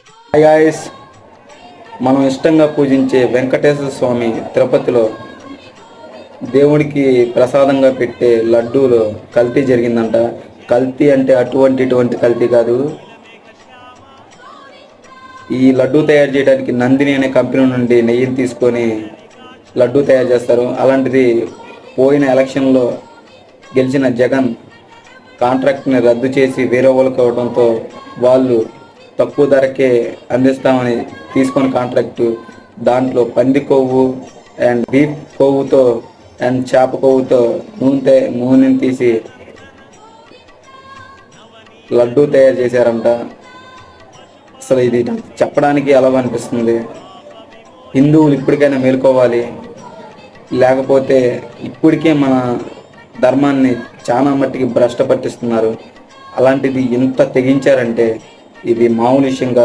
Hi guys, మనం ఇష్టంగా పూజించే వెంకటేశ్వర స్వామి తిరుపతిలో దేవుడికి ప్రసాదంగా పెట్టే లడ్డూలో కల్తీ జరిగిందంట. కల్తీ అంటే ఇటువంటి కల్తీ కాదు. ఈ లడ్డూ తయారు చేయడానికి నందిని అనే కంపెనీ నుండి నెయ్యిని తీసుకొని లడ్డూ తయారు చేస్తారు. అలాంటిది పోయిన ఎలక్షన్లో గెలిచిన జగన్ కాంట్రాక్ట్ని రద్దు చేసి వేరే వాళ్ళకి అవడంతో వాళ్ళు తక్కువ ధరకే అందిస్తామని తీసుకొని కాంట్రాక్టు దాంట్లో పంది కొవ్వు అండ్ బీఫ్ కొవ్వుతో అండ్ చేప కొవ్వుతో నూనెని తీసి లడ్డూ తయారు చేశారంట. అసలు ఇది చెప్పడానికి ఎలా అనిపిస్తుంది. హిందువులు ఇప్పటికైనా మేలుకోవాలి, లేకపోతే ఇప్పటికే మన ధర్మాన్ని చాలా మట్టికి భ్రష్ట పట్టిస్తున్నారు. అలాంటిది ఇంత తెగించారంటే ఇది మామూలు విషయం కాదు.